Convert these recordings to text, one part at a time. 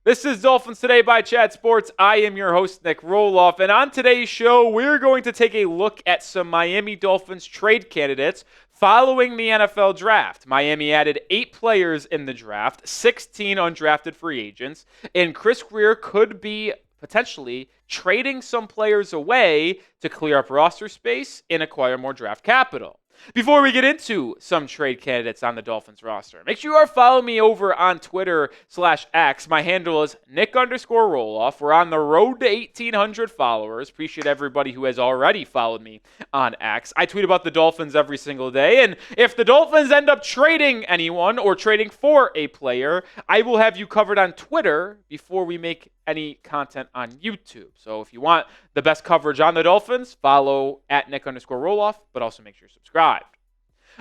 This is Dolphins Today by Chat Sports. I am your host, Nic Rohloff, and on today's show, we're going to take a look at some Miami Dolphins trade candidates following the NFL draft. Miami added 8 players in the draft, 16 undrafted free agents, and Chris Grier could be potentially trading some players away to clear up roster space and acquire more draft capital. Before we get into some trade candidates on the Dolphins roster, make sure you are following me over on Twitter/X. My handle is Nic_Rohloff. We're on the road to 1,800 followers. Appreciate everybody who has already followed me on X. I tweet about the Dolphins every single day, and if the Dolphins end up trading anyone or trading for a player, I will have you covered on Twitter before we make any content on YouTube. So if you want the best coverage on the Dolphins, follow at Nic_Rohloff, but also make sure you're subscribed.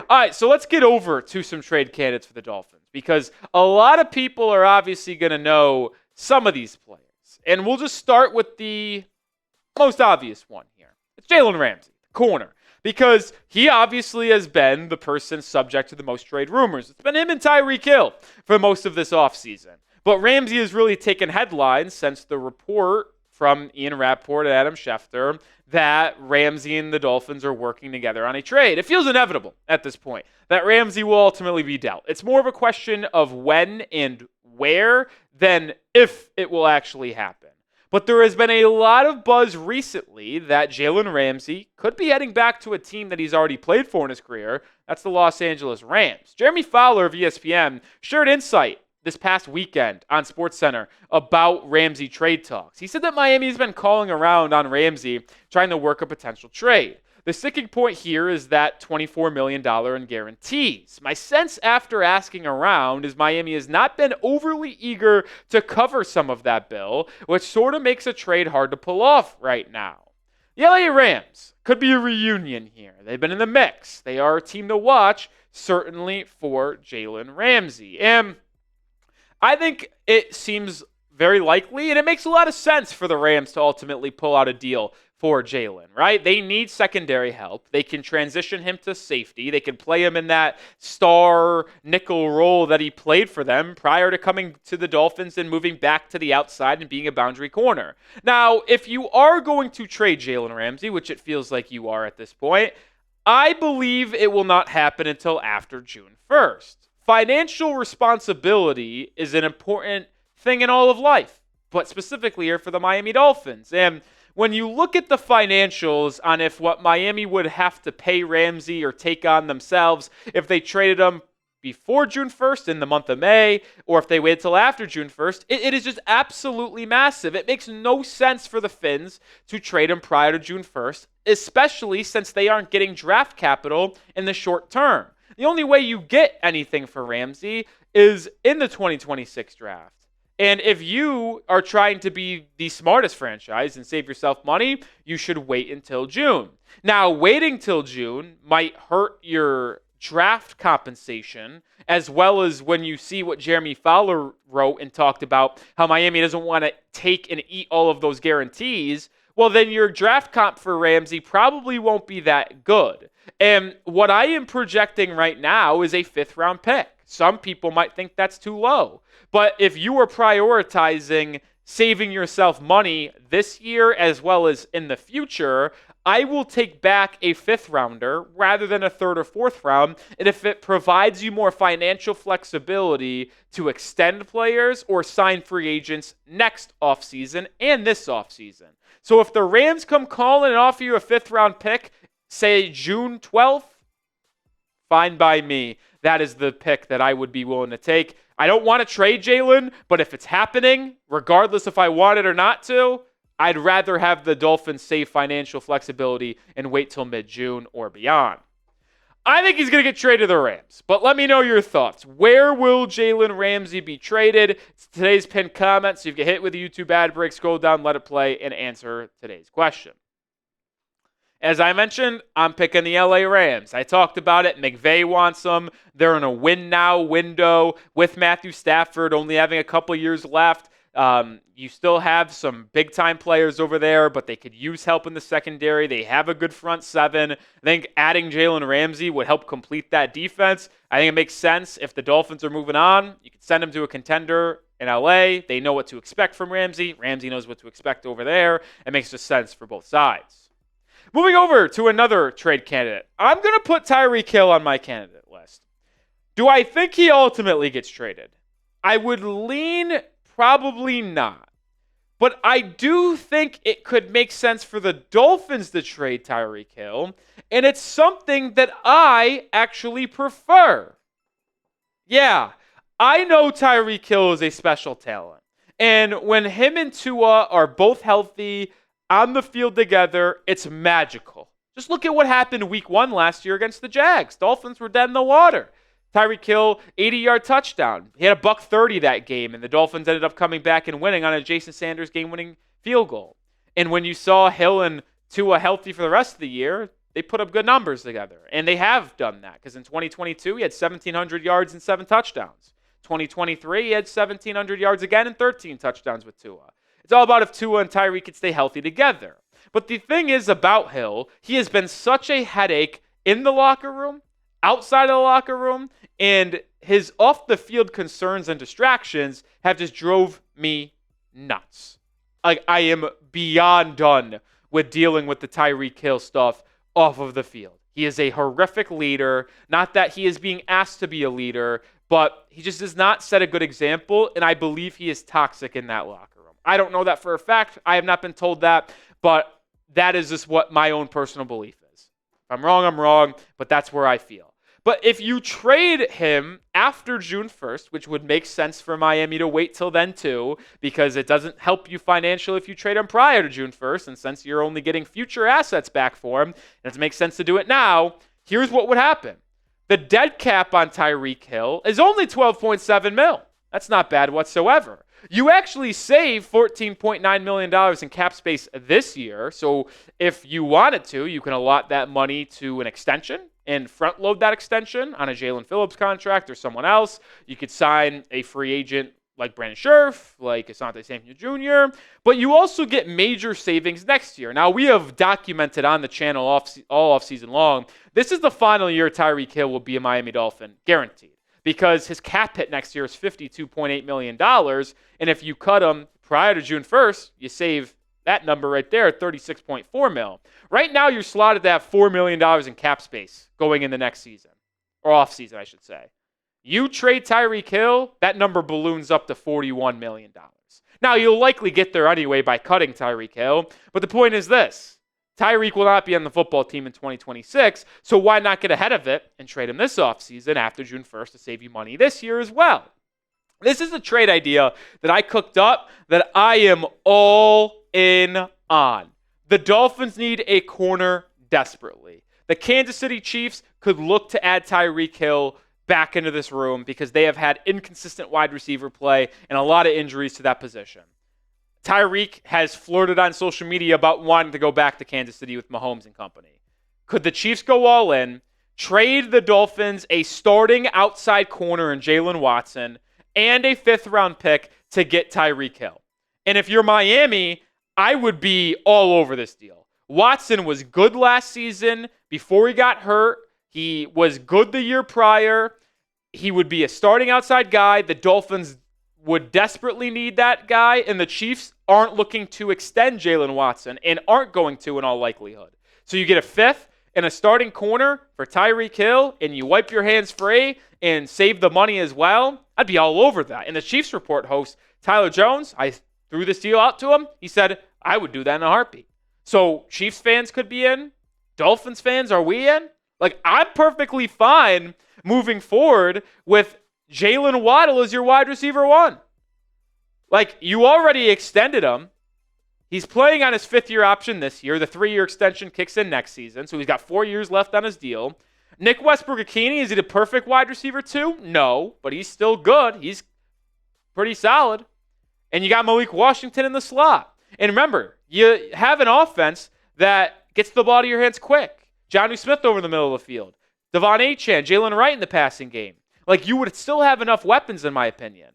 All right, so let's get over to some trade candidates for the Dolphins because a lot of people are obviously going to know some of these players. And we'll just start with the most obvious one here. It's Jalen Ramsay, the corner, because he obviously has been the person subject to the most trade rumors. It's been him and Tyreek Hill for most of this offseason. But Ramsey has really taken headlines since the report from Ian Rappaport and Adam Schefter that Ramsey and the Dolphins are working together on a trade. It feels inevitable at this point that Ramsey will ultimately be dealt. It's more of a question of when and where than if it will actually happen. But there has been a lot of buzz recently that Jalen Ramsey could be heading back to a team that he's already played for in his career. That's the Los Angeles Rams. Jeremy Fowler of ESPN shared insight this past weekend on SportsCenter about Ramsey trade talks. He said that Miami has been calling around on Ramsey, trying to work a potential trade. The sticking point here is that $24 million in guarantees. My sense after asking around is Miami has not been overly eager to cover some of that bill, which sort of makes a trade hard to pull off right now. The LA Rams could be a reunion here. They've been in the mix. They are a team to watch, certainly for Jalen Ramsey. And I think it seems very likely, and it makes a lot of sense for the Rams to ultimately pull out a deal for Jalen, right? They need secondary help. They can transition him to safety. They can play him in that star nickel role that he played for them prior to coming to the Dolphins and moving back to the outside and being a boundary corner. Now, if you are going to trade Jalen Ramsey, which it feels like you are at this point, I believe it will not happen until after June 1st. Financial responsibility is an important thing in all of life, but specifically here for the Miami Dolphins. And when you look at the financials on if what Miami would have to pay Ramsey or take on themselves if they traded him before June 1st in the month of May, or if they wait till after June 1st, it is just absolutely massive. It makes no sense for the Fins to trade him prior to June 1st, especially since they aren't getting draft capital in the short term. The only way you get anything for Ramsey is in the 2026 draft. And if you are trying to be the smartest franchise and save yourself money, you should wait until June. Now, waiting till June might hurt your draft compensation, as well as when you see what Jeremy Fowler wrote and talked about how Miami doesn't want to take and eat all of those guarantees. Well, then your draft comp for Ramsey probably won't be that good. And what I am projecting right now is a 5th-round pick. Some people might think that's too low. But if you are prioritizing saving yourself money this year as well as in the future, I will take back a 5th-rounder rather than a 3rd or 4th round. And if it provides you more financial flexibility to extend players or sign free agents next offseason and this offseason. So if the Rams come calling and offer you a 5th-round pick, say June 12th, fine by me. That is the pick that I would be willing to take. I don't want to trade Jalen, but if it's happening, regardless if I want it or not to, I'd rather have the Dolphins save financial flexibility and wait till mid-June or beyond. I think he's going to get traded to the Rams, but let me know your thoughts. Where will Jalen Ramsey be traded? It's today's pinned comment, so you can hit with the YouTube ad break, scroll down, let it play, and answer today's question. As I mentioned, I'm picking the LA Rams. I talked about it. McVay wants them. They're in a win-now window with Matthew Stafford only having a couple years left. You still have some big-time players over there, but they could use help in the secondary. They have a good front seven. I think adding Jaylen Ramsay would help complete that defense. I think it makes sense if the Dolphins are moving on. You could send them to a contender in LA. They know what to expect from Ramsey. Ramsey knows what to expect over there. It makes just sense for both sides. Moving over to another trade candidate. I'm going to put Tyreek Hill on my candidate list. Do I think he ultimately gets traded? I would lean probably not. But I do think it could make sense for the Dolphins to trade Tyreek Hill, and it's something that I actually prefer. Yeah, I know Tyreek Hill is a special talent. And when him and Tua are both healthy on the field together, it's magical. Just look at what happened week 1 last year against the Jags. Dolphins were dead in the water. Tyreek Hill, 80-yard touchdown. He had a $130 that game, and the Dolphins ended up coming back and winning on a Jason Sanders game-winning field goal. And when you saw Hill and Tua healthy for the rest of the year, they put up good numbers together. And they have done that, because in 2022, he had 1,700 yards and 7 touchdowns. 2023, he had 1,700 yards again and 13 touchdowns with Tua. It's all about if Tua and Tyreek could stay healthy together. But the thing is about Hill, he has been such a headache in the locker room, outside of the locker room, and his off-the-field concerns and distractions have just drove me nuts. Like, I am beyond done with dealing with the Tyreek Hill stuff off of the field. He is a horrific leader. Not that he is being asked to be a leader, but he just does not set a good example, and I believe he is toxic in that locker room. I don't know that for a fact. I have not been told that, but that is just what my own personal belief is. If I'm wrong, but that's where I feel. But if you trade him after June 1st, which would make sense for Miami to wait till then too, because it doesn't help you financially if you trade him prior to June 1st, and since you're only getting future assets back for him, it makes sense to do it now. Here's what would happen. The dead cap on Tyreek Hill is only $12.7 million. That's not bad whatsoever. You actually save $14.9 million in cap space this year. So if you wanted to, you can allot that money to an extension and front load that extension on a Jalen Phillips contract or someone else. You could sign a free agent like Brandon Scherf, like Asante Samuel Jr., but you also get major savings next year. Now, we have documented on the channel all offseason long, this is the final year Tyreek Hill will be a Miami Dolphin, guaranteed, because his cap hit next year is $52.8 million, and if you cut him prior to June 1st, you save that number right there at $36.4 million. Right now, you're slotted to have $4 million in cap space going in the next season, or offseason, I should say. You trade Tyreek Hill, that number balloons up to $41 million. Now, you'll likely get there anyway by cutting Tyreek Hill, but the point is this. Tyreek will not be on the football team in 2026, so why not get ahead of it and trade him this offseason after June 1st to save you money this year as well? This is a trade idea that I cooked up that I am all in on. The Dolphins need a corner desperately. The Kansas City Chiefs could look to add Tyreek Hill back into this room because they have had inconsistent wide receiver play and a lot of injuries to that position. Tyreek has flirted on social media about wanting to go back to Kansas City with Mahomes and company. Could the Chiefs go all in, trade the Dolphins a starting outside corner in Jalen Watson and a 5th-round pick to get Tyreek Hill? And if you're Miami, I would be all over this deal. Watson was good last season before he got hurt. He was good the year prior. He would be a starting outside guy. The Dolphins would desperately need that guy, and the Chiefs aren't looking to extend Jalen Watson and aren't going to in all likelihood. So you get a 5th and a starting corner for Tyreek Hill, and you wipe your hands free and save the money as well. I'd be all over that. And the Chiefs Report host, Tyler Jones, I threw this deal out to him. He said, I would do that in a heartbeat. So Chiefs fans could be in. Dolphins fans, are we in? Like, I'm perfectly fine moving forward with Jalen Waddle as your wide receiver 1. Like, you already extended him. He's playing on his 5th-year option this year. The 3-year extension kicks in next season, so he's got 4 years left on his deal. Nick Westbrook-Ikhine, is he the perfect wide receiver 2? No, but he's still good. He's pretty solid. And you got Malik Washington in the slot. And remember, you have an offense that gets the ball to your hands quick. Jonnu Smith over the middle of the field. Devon Achane, Jalen Wright in the passing game. Like, you would still have enough weapons, in my opinion.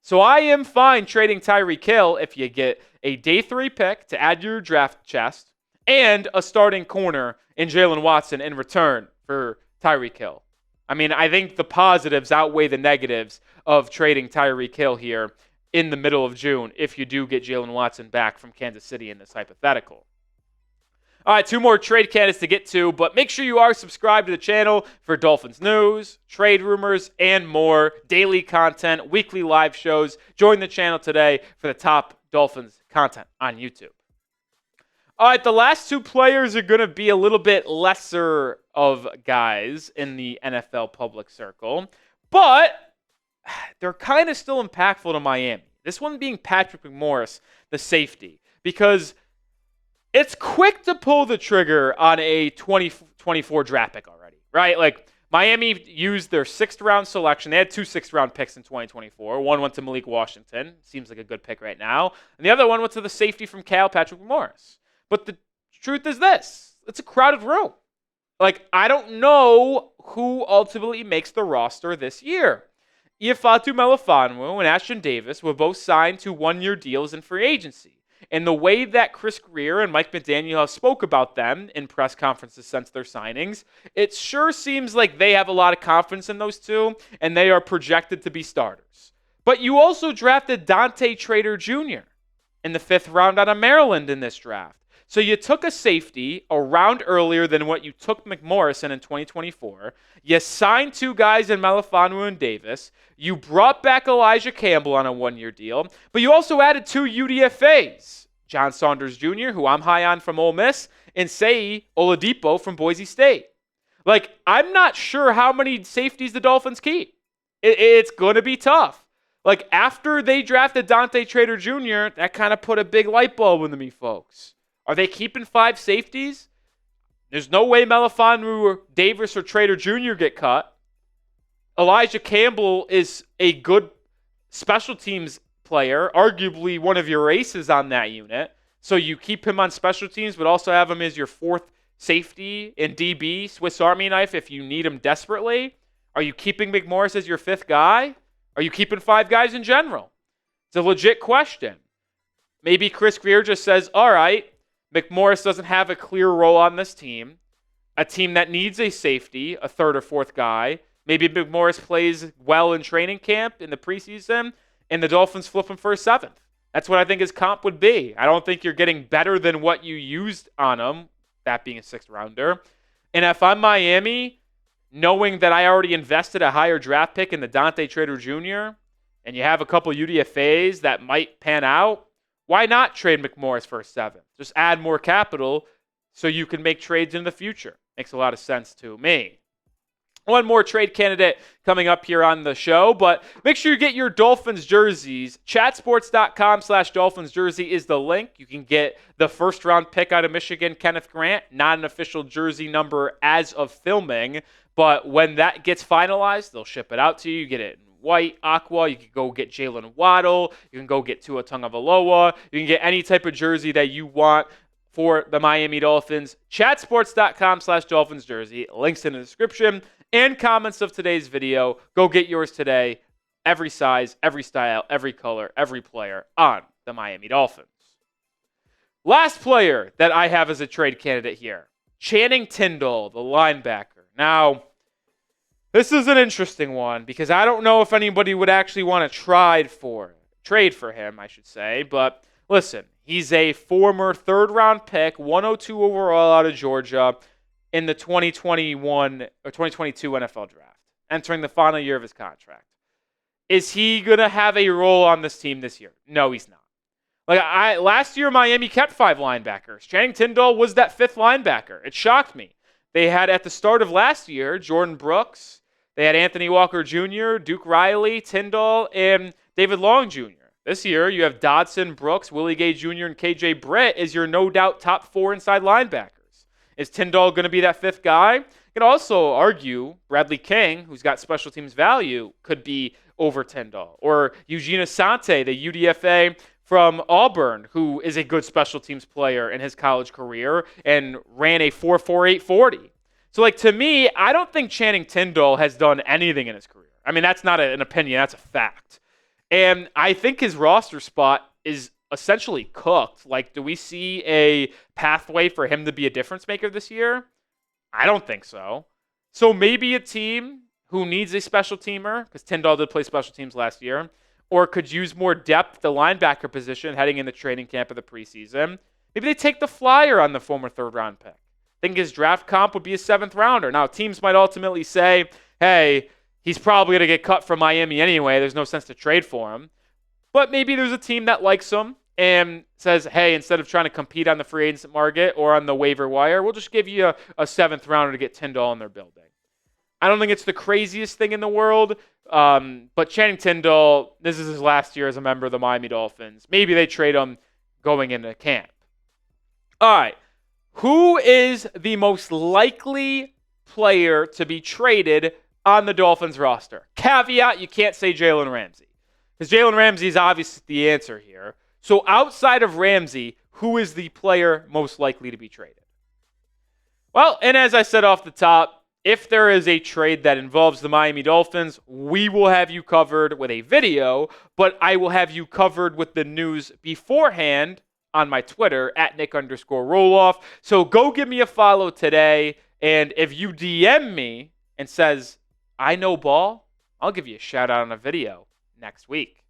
So I am fine trading Tyreek Hill if you get a day 3 pick to add to your draft chest and a starting corner in Jaylen Watson in return for Tyreek Hill. I mean, I think the positives outweigh the negatives of trading Tyreek Hill here in the middle of June if you do get Jaylen Watson back from Kansas City in this hypothetical. All right, 2 more trade candidates to get to, but make sure you are subscribed to the channel for Dolphins news, trade rumors, and more. Daily content, weekly live shows. Join the channel today for the top Dolphins content on YouTube. All right, the last 2 players are going to be a little bit lesser of guys in the NFL public circle, but they're kind of still impactful to Miami. This one being Patrick McMorris, the safety, because it's quick to pull the trigger on a 2024 draft pick already, right? Like, Miami used their 6th-round selection. They had 2 6th-round picks in 2024. One went to Malik Washington. Seems like a good pick right now. And the other one went to the safety from Cal, Patrick McMorris. But the truth is this. It's a crowded room. Like, I don't know who ultimately makes the roster this year. Ifeatu Melifonwu and Ashton Davis were both signed to 1-year deals in free agency. And the way that Chris Grier and Mike McDaniel have spoke about them in press conferences since their signings, it sure seems like they have a lot of confidence in those 2, and they are projected to be starters. But you also drafted Dante Trader Jr. in the 5th round out of Maryland in this draft. So you took a safety a round earlier than what you took McMorris in 2024. You signed 2 guys in Melifonwu and Davis. You brought back Elijah Campbell on a 1-year deal. But you also added 2 UDFAs. John Saunders Jr., who I'm high on from Ole Miss, and Seyi Oladipo from Boise State. Like, I'm not sure how many safeties the Dolphins keep. It's going to be tough. Like, after they drafted Dante Trader Jr., that kind of put a big light bulb into me, folks. Are they keeping 5 safeties? There's no way Melifonwu or Davis or Trader Jr. get cut. Elijah Campbell is a good special teams player, arguably one of your aces on that unit. So you keep him on special teams, but also have him as your 4th safety in DB, Swiss Army knife if you need him desperately. Are you keeping McMorris as your 5th guy? Are you keeping 5 guys in general? It's a legit question. Maybe Chris Grier just says, all right, McMorris doesn't have a clear role on this team, a team that needs a safety, a 3rd or 4th guy. Maybe McMorris plays well in training camp in the preseason, and the Dolphins flip him for a 7th. That's what I think his comp would be. I don't think you're getting better than what you used on him, that being a 6th rounder. And if I'm Miami, knowing that I already invested a higher draft pick in the Dante Trader Jr., and you have a couple UDFAs that might pan out, why not trade McMorris for a 7th? Just add more capital so you can make trades in the future. Makes a lot of sense to me. One more trade candidate coming up here on the show, but make sure you get your Dolphins jerseys. Chatsports.com/Dolphins jersey is the link. You can get the 1st-round pick out of Michigan, Kenneth Grant. Not an official jersey number as of filming, but when that gets finalized, they'll ship it out to you. You get it in white, aqua. You can go get Jalen Waddle. You can go get Tua Tagovailoa. You can get any type of jersey that you want for the Miami Dolphins. Chatsports.com/Dolphins jersey. Links in the description and comments of today's video. Go get yours today. Every size, every style, every color, every player on the Miami Dolphins. Last player that I have as a trade candidate here, Channing Tindall, the linebacker. Now, this is an interesting one because I don't know if anybody would actually want to trade for him, I should say. But listen, he's a former 3rd-round pick, 102 overall out of Georgia in the 2021 or 2022 NFL draft, entering the final year of his contract. Is he going to have a role on this team this year? No, he's not. Last year, Miami kept 5 linebackers. Channing Tindall was that 5th linebacker. It shocked me. They had, at the start of last year, Jordan Brooks. They had Anthony Walker Jr., Duke Riley, Tindall, and David Long Jr. This year, you have Dodson, Brooks, Willie Gay Jr., and KJ Britt as your no doubt top 4 inside linebackers. Is Tindall going to be that 5th guy? You can also argue Bradley King, who's got special teams value, could be over Tindall. Or Eugene Asante, the UDFA from Auburn, who is a good special teams player in his college career and ran a 4.48 40. So, to me, I don't think Channing Tindall has done anything in his career. I mean, that's not an opinion. That's a fact. And I think his roster spot is essentially cooked. Like, do we see a pathway for him to be a difference maker this year? I don't think so. So maybe a team who needs a special teamer, because Tindall did play special teams last year, or could use more depth at the linebacker position heading into training camp of the preseason. Maybe they take the flyer on the former third-round pick. I think his draft comp would be a seventh rounder. Now, teams might ultimately say, hey, he's probably going to get cut from Miami anyway. There's no sense to trade for him. But maybe there's a team that likes him and says, hey, instead of trying to compete on the free agent market or on the waiver wire, we'll just give you a seventh rounder to get Tindall in their building. I don't think it's the craziest thing in the world, but Channing Tindall, this is his last year as a member of the Miami Dolphins. Maybe they trade him going into camp. All right. Who is the most likely player to be traded on the Dolphins roster? Caveat, you can't say Jalen Ramsay, because Jaylen Ramsay is obviously the answer here. So outside of Ramsey, who is the player most likely to be traded? Well, and as I said off the top, if there is a trade that involves the Miami Dolphins, we will have you covered with a video, but I will have you covered with the news beforehand on my Twitter at Nic_Rohloff. So go give me a follow today. And if you DM me and says, I know ball, I'll give you a shout out on a video next week.